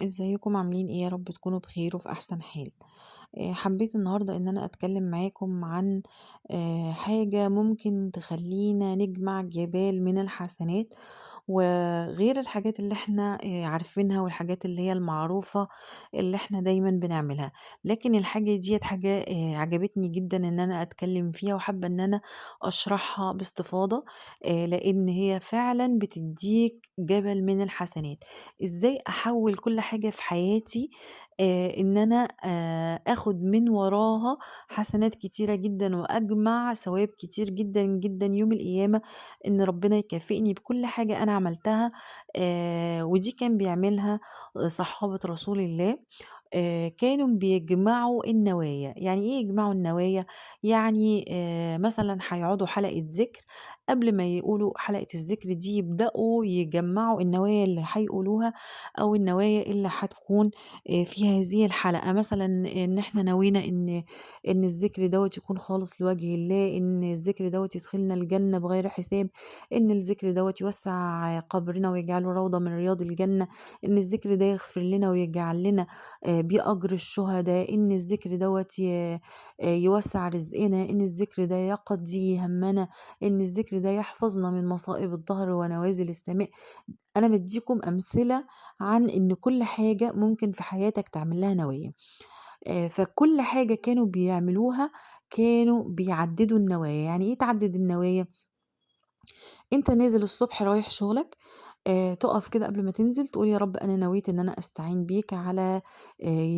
ازيكم عاملين ايه؟ يا رب تكونوا بخير وفي احسن حال. حبيت النهارده ان انا اتكلم معاكم عن حاجة ممكن تخلينا نجمع جبال من الحسنات، وغير الحاجات اللي احنا عارفينها والحاجات اللي هي المعروفة اللي احنا دايما بنعملها. لكن الحاجة ديت حاجة عجبتني جدا ان انا اتكلم فيها، وحابة ان انا اشرحها باستفاضة. لان هي فعلا بتديك جبل من الحسنات. إزاي أحوّل كل حاجة في حياتي إن أنا آخُد من وراها حسنات كتيرة جدًا، وأجمع ثواب كتير جدًا، جدًا يوم القيامة، إن ربنا يكافئني بكل حاجة أنا عملتها. ودي كان بيعملها صحابة رسول الله. كانوا بيجمعوا النوايا. يعني إيه يجمعوا النوايا؟ يعني مثلًا هيقعدوا حلقة ذِكر، قبل ما يقولوا حلقة الذِكر دي يبدأوا يجمّعوا النوايا اللي هيقولوها، أو النوايا اللي هتكون في هذه الحلقة. مثلًا إن إحنا نوينا إن الذِكر دوّة يكون خالص لوجه الله، إن الذِكر دوّة يدخلنا الجنة بغير حساب، إن الذِكر دوّة يوسّع قبرنا ويجعله روضة من رياض الجنة، إن الذِكر ده يغفر لنا ويجعل لنا بأجر الشهدا، إن الذِكر دوّة يوسّع رزقنا، إن الذِكر ده يقضي هَمّنا، إن الذِكر ده يحفظنا من مصائب الدهر ونوازل السماء. أنا مدّيكم أمثلة عن إن كل حاجة ممكن في حياتك تعمل لها نوايا. فكل حاجة كانوا بيعملوها كانوا بيعدّدوا النوايا. يعني إيه تعدّد النوايا؟ أنت نازل الصبح رايح شغلك، تُقف كده قبل ما تنزل تقول يا رب أنا نويت إن أنا أستعين بيك على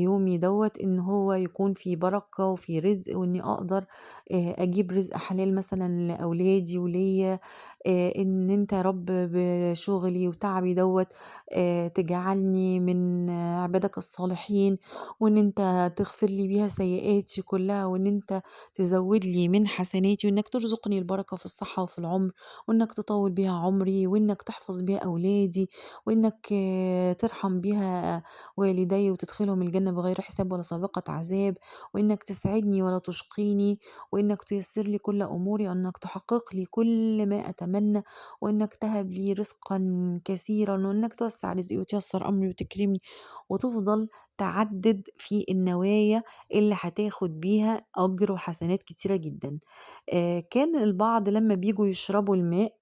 يومي دوّة، إن هو يكون فيه بركة وفيه رزق، وإني أقدر أجيب رزق حلال مثلًا لأولادي وليّا. إن أنت يا رب بشغلي وتعبي دوّة تجعلني من عبادك الصالحين، وإن أنت تغفر لي بيها سيئاتي كلّها، وإن أنت تزوّد لي من حسناتي، وإنك ترزقني البركة في الصحة وفي العمر، وإنك تطوّل بيها عمري، وإنك تحفظ بيها أولادي، وإنك ترحم بيها والدي وتدخلهم الجنة بغير حساب ولا سابقة عذاب، وإنك تسعدني ولا تشقيني، وإنك تيسّر لي كل أموري، وإنك تحقق لي كل ما أتمنى، وإنك تهب لي رزقًا كثيرًا، وإنك توسّع رزقي وتيسّر أمري وتكرمني، وتفضل تعدِّد في النوايا اللي هتاخد بيها أجر وحسنات كتيرة جدًا. كان البعض لمّا بييجوا يشربوا الماء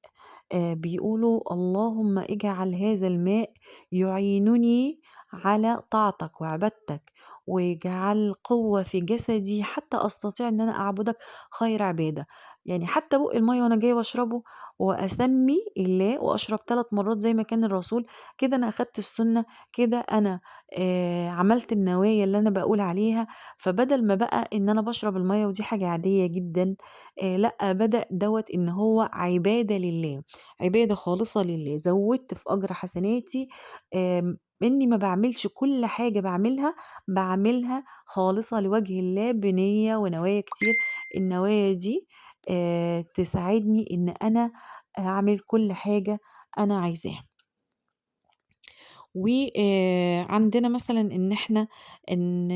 بيقولوا: "اللهم اجعل هذا الماء يعينني على طاعتك وعبادتك، واجعل قوة في جسدي حتى أستطيع إن أنا أعبدك خير عبادة." يعني حتى بُق المَيّة وأنا جاية باشربه وأسمّي الله وأشرب 3 مرات زي ما كان الرسول، كده أنا أخدت السُنّة، كده أنا عملت النوايا اللي أنا باقول عليها. فبدل ما بقى إن أنا باشرب المَيّة ودي حاجة عادية جدًا، لأ، بدأ دوّة إن هو عبادة لله، عبادة خالصة لله. زوّدت في أجر حسناتي، إني ما باعملش كل حاجة باعملها خالصة لوجه الله بنية ونوايا كتير. النوايا دي تساعدني إن أنا أعمل كل حاجة أنا عايزاها. عندنا مثلًا إن إحنا إن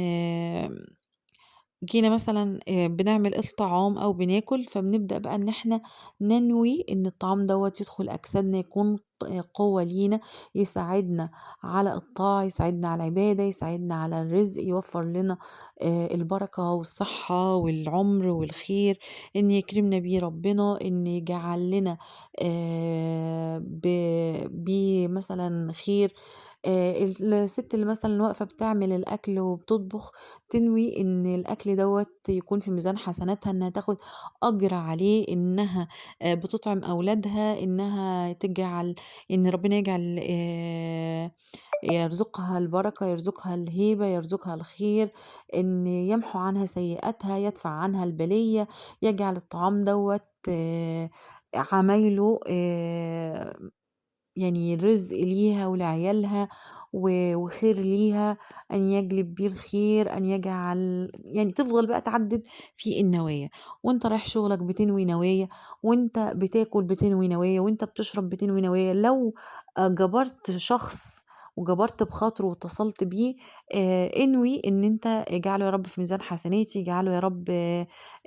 جينا مثلًا بنعمل الطعام أو بناكل، فبنبدأ بقى إن إحنا ننوي إن الطعام دوّة يدخل أجسادنا، يكون قوة لينا، يساعدنا على الطاعة، يساعدنا على العبادة، يساعدنا على الرزق، يوفّر لنا البركة والصحة والعُمر والخير، إن يكرمنا بيه ربنا، إن يجعل لنا ب بيه مثلًا خير. الست اللي مثلًا واقفة بتعمل الأكل وبتطبخ، تنوي إن الأكل دوّة يكون في ميزان حسناتها، إنها تاخد أجر عليه، إنها بتطعم أولادها، إنها تجعل إن ربنا يجعل يرزقها البركة، يرزقها الهيبة، يرزقها الخير، إن يمحو عنها سيئاتها، يدفع عنها البلية، يجعل الطعام دوّة عمايله يعني رزق ليها ولعيالها وخير ليها، أن يجلب بيه الخير، أن يجعل يعني تفضل بقى تعدِّد في النوايا. وأنت رايح شغلك بتنوي نوايا، وأنت بتاكل بتنوي نوايا، وأنت بتشرب بتنوي نوايا. لو جبرت شخص وجبرت بخاطره واتصلت بيه، انوي إن أنت اجعله يا رب في ميزان حسناتي، اجعله يا رب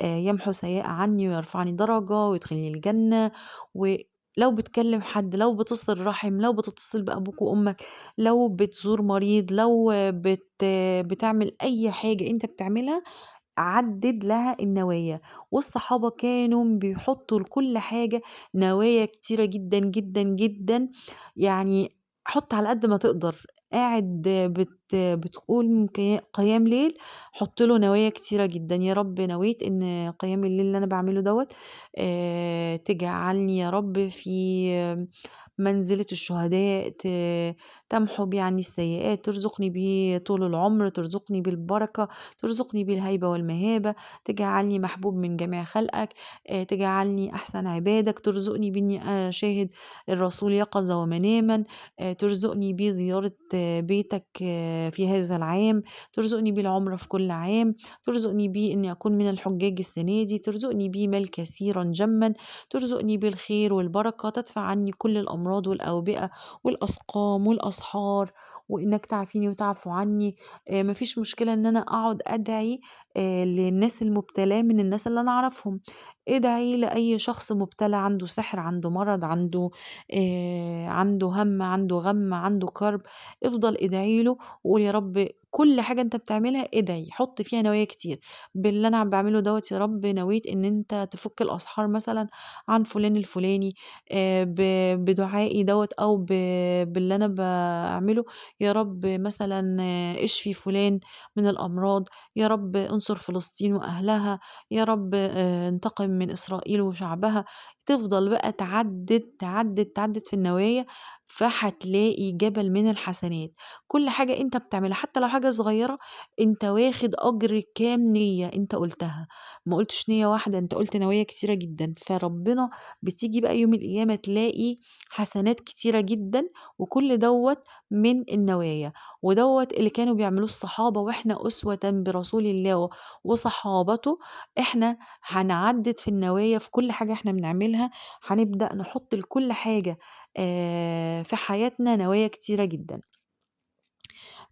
يمحو سيئة عني ويرفعني درجة ويدخلني الجنة. لو بتكلم حد، لو بتصل رحم، لو بتتصل بأبوك وأمك، لو بتزور مريض، لو بتعمل أي حاجة أنت بتعملها، عدِّد لها النوايا. والصحابة كانوا بيحطّوا لكل حاجة نوايا كتيرة جدًا، جدًا، جدًا. يعني حُط على قد ما تقدر، قاعد بتقوم قيام ليل، حُط له نوايا كتيرة جدًا. يا رب نويت إن قيام الليل اللي أنا باعمله دوّة تجعلني يا رب في منزلة الشهداء، تمحو بيه عني السيئات، ترزقني بيه طول العمر، ترزقني بالبركة، ترزقني بالهيبة والمهابة، تجعلني محبوب من جميع خلقك، تجعلني أحسن عبادك، ترزقني بإني أشاهد الرسول يقظة ومنامًا، ترزقني بزيارة بيتك في هذا العام، ترزقني بالعمرة في كل عام، ترزقني بإني أكون من الحجاج السنة دي، ترزقني بيه مال كثيرًا جمًا، ترزقني بالخير والبركة، تدفع عني كل الأمراض والأوبئة والأسقام والأسحار، وإنك تعافيني وتعفو عني. ما فيش مشكلة إن أنا أقعد أدعي للناس المبتلاه من الناس اللي أنا أعرفهم. ادعي لأي شخص مبتلى عنده سحر، عنده مرض، عنده هَم، عنده غَم، عنده كرب، افضل ادعي له وقُل يا رب كل حاجة أنت بتعملها ادعي، حُط فيها نوايا كتير. باللي أنا باعمله دوّة يا رب نويت إن أنت تفُك الأسحار مثلًا عن فلان الفلاني، ب بدعائي دوّة أو باللي أنا باعمله. يا رب مثلًا اشفي فلان من الأمراض، يا رب انصر فلسطين وأهلها، يا رب انتقم من إسرائيل وشعبها. تفضل بقى تعدِّد، تعدِّد، تعدِّد في النوايا، فهتلاقي جبل من الحسنات. كل حاجة أنت بتعملها حتى لو حاجة صغيرة، أنت واخد أجر كام نية أنت قُلتها، ما قُلتش نية واحدة، أنت قُلت نوايا كتيرة جدًا. فربنا بتيجي بقى يوم القيامة تلاقي حسنات كتيرة جدًا، وكل دوّة من النوايا. ودوّة اللي كانوا بيعملوه الصحابة، وإحنا أسوةً برسول الله وصحابته. إحنا هنعدِّد في النوايا في كل حاجة إحنا بنعملها، هنبدأ نحُط لكل حاجة في حياتنا نوايا كتيرة جدًا.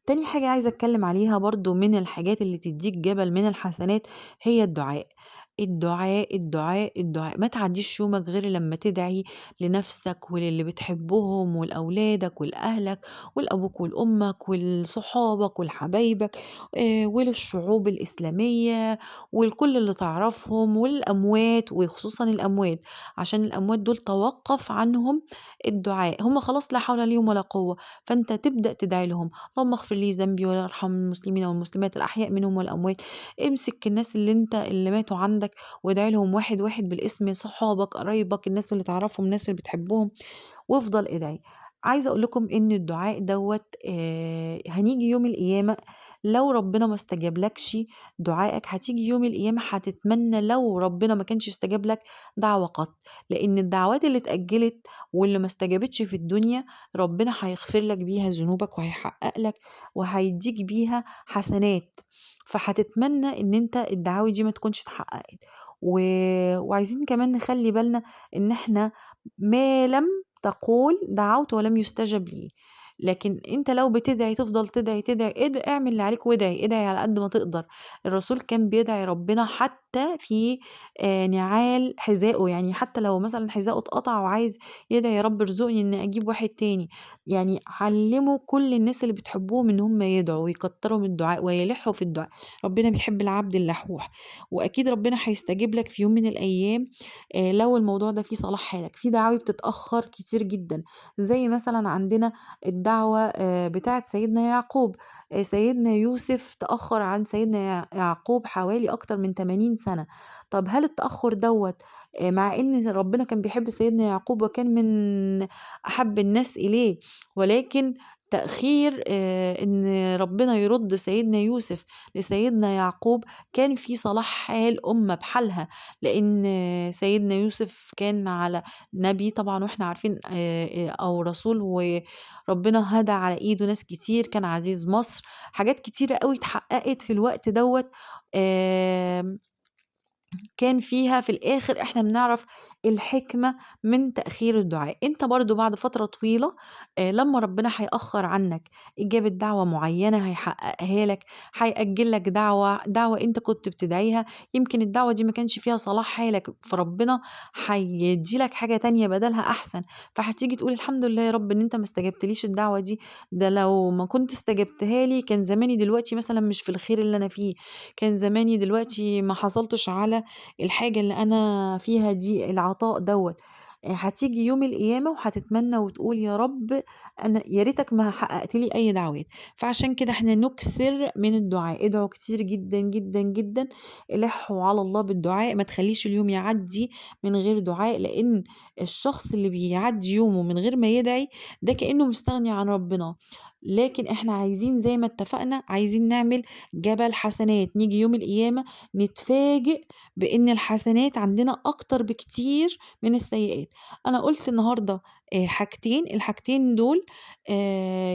تاني حاجة عايزة أتكلم عليها برضه من الحاجات اللي تدّيك جبل من الحسنات هي الدعاء. الدعاء، الدعاء، الدعاء، ما تعدّيش يومك غير لمّا تدعي لنفسك وللي بتحبهم ولأولادك ولأهلك ولأبوك ولأمك ولصحابك ولحبايبك، وللشعوب الإسلامية ولكل اللي تعرفهم والأموات وخصوصًا الأموات، عشان الأموات دول توقّف عنهم الدعاء، هم خلاص لا حول ليهم ولا قوة، فأنت تبدأ تدعي لهم. اللهم اغفر لي ذنبي وارحم المسلمين والمسلمات الأحياء منهم والأموات. امسك الناس اللي ماتوا عندك وادعي لهم واحد واحد بالاسم، صحابك، قرايبك، الناس اللي تعرفهم، الناس اللي بتحبهم، وافضل ادعي. عايزة أقول لكم إن الدعاء دوّة هنيجي يوم القيامة لو ربنا ما استجابلكش دعائك، هتيجي يوم القيامة هتتمنى لو ربنا ما كانش استجاب لك دعوة قط، لإن الدعوات اللي اتأجلت واللي ما استجابتش في الدنيا ربنا هيغفر لك بيها ذنوبك وهيحقق لك وهيدّيك بيها حسنات، فهتتمنى إن أنت الدعاوي دي ما تكونش اتحققت. و وعايزين كمان نخلّي بالنا إن إحنا ما لم تقول دعوت ولم يستجب لي. لكن أنت لو بتدعي تفضل تدعي، تدعي، اعمل اللي عليك وادعي، ادعي على قد ما تقدر. الرسول كان بيدعي ربنا حتى في نعال حذائه، يعني حتى لو مثلًا حذاؤه اتقطع وعايز يدعي يا رب ارزقني إني أجيب واحد تاني. يعني علّموا كل الناس اللي بتحبهم إن هم يدعوا ويكتروا من الدعاء ويلحوا في الدعاء. ربنا بيحب العبد اللحوح، وأكيد ربنا هيستجيب لك في يوم من الأيام لو الموضوع ده فيه صلاح حالك. في دعاوي بتتأخر كتير جدًا، زي مثلًا عندنا الدعوة بتاعة سيدنا يعقوب. سيدنا يوسف تأخر عن سيدنا يعقوب حوالي أكتر من 80 سنة. طب هل التأخر دوّة مع إن ربنا كان بيحب سيدنا يعقوب وكان من أحب الناس إليه، ولكن تأخير إن ربنا يرد سيدنا يوسف لسيدنا يعقوب كان في صلاح حال أمة بحالها، لإن سيدنا يوسف كان على نبي طبعًا وإحنا عارفين أو رسول، وربنا هدى على إيده ناس كتير، كان عزيز مصر، حاجات كتيرة أوي اتحققت في الوقت دوّة. آمم كان فيها في الآخر إحنا بنعرف الحكمة من تأخير الدعاء. أنت برضه بعد فترة طويلة لمّا ربنا هيأخّر عنك إجابة دعوة معيّنة هيحققها لك، هيأجّل لك دعوة أنت كنت بتدعيها، يمكن الدعوة دي ما كانش فيها صلاح حالك، فربنا هيدّي لك حاجة تانية بدالها أحسن، فهتيجي تقول الحمد لله يا رب إن أنت ما استجبتليش الدعوة دي، ده لو ما كنت استجبتها لي كان زماني دلوقتي مثلًا مش في الخير اللي أنا فيه، كان زماني دلوقتي ما حصلتش على الحاجة اللي أنا فيها دي، العطاء دوّة. هتيجي يوم القيامة وهتتمنى وتقول يا رب أنا يا ريتك ما حققت لي أي دعوات. فعشان كده إحنا نُكثر من الدعاء، ادعوا كتير جدًا، جدًا، جدًا، ألحّوا على الله بالدعاء، ما تخلّيش اليوم يعدّي من غير دعاء، لإن الشخص اللي بيعدّي يومه من غير ما يدعي ده كإنه مستغني عن ربنا. لكن إحنا عايزين زي ما اتفقنا، عايزين نعمل جبل حسنات، نيجي يوم القيامة نتفاجئ بإن الحسنات عندنا أكتر بكتير من السيئات. أنا قُلت النهارده حاجتين، الحاجتين دول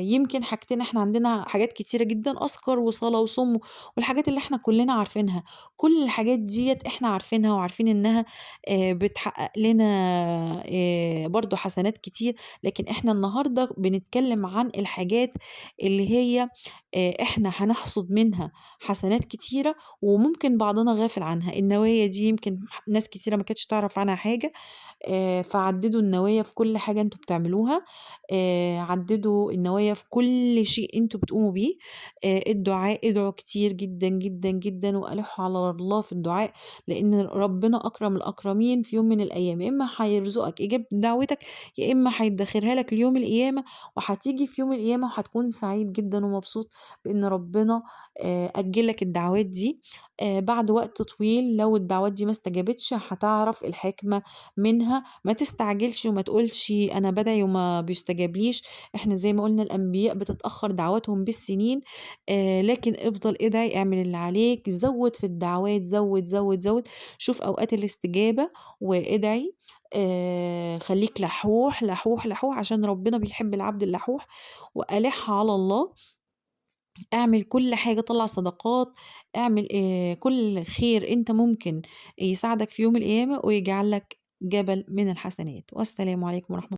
يمكن حاجتين إحنا عندنا حاجات كتيرة جدًا أذكار وصلاة وصوم والحاجات اللي إحنا كلّنا عارفينها، كل الحاجات ديّة إحنا عارفينها وعارفين إنها بتحقق لنا برضه حسنات كتير، لكن إحنا النهارده بنتكلم عن الحاجات اللي هي إحنا هنحصد منها حسنات كتيرة وممكن بعضنا غافل عنها، النوايا دي يمكن ناس كتيرة ما كانتش تعرف عنها حاجة، فعدّدوا النوايا في كل حاجة أنتم بتعملوها، عدّدوا النوايا في كل شيء أنتم بتقوموا بيه، الدعاء ادعوا كتير جدًا، جدًا، جدًا وألحّوا على الله في الدعاء، لإن ربنا أكرم الأكرمين في يوم من الأيام، يا إما هيرزقك إجابة دعوتك، يا إما هيدّخرها لك ليوم القيامة، وهتيجي في يوم القيامة وهتكون سعيد جدًا ومبسوط بإن ربنا أجّل لك الدعوات دي، بعد وقت طويل لو الدعوات دي ما استجابتش هتعرف الحكمة منها، ما تستعجلش وما تقولش أنا بادعي وما بيستجابليش، إحنا زي ما قُلنا الأنبياء بتتأخّر دعواتهم بالسنين، لكن افضل ادعي، اعمل اللي عليك، زوّد في الدعوات، زوّد، زوّد، زوّد، شوف أوقات الاستجابة وادعي، خلّيك لحوح، لحوح، لحوح عشان ربنا بيحب العبد اللحوح، وألِح على الله. اعمل كل حاجة، طلّع صدقات، اعمل كل خير أنت ممكن يساعدك في يوم القيامة ويجعل لك جبل من الحسنات، والسلام عليكم ورحمة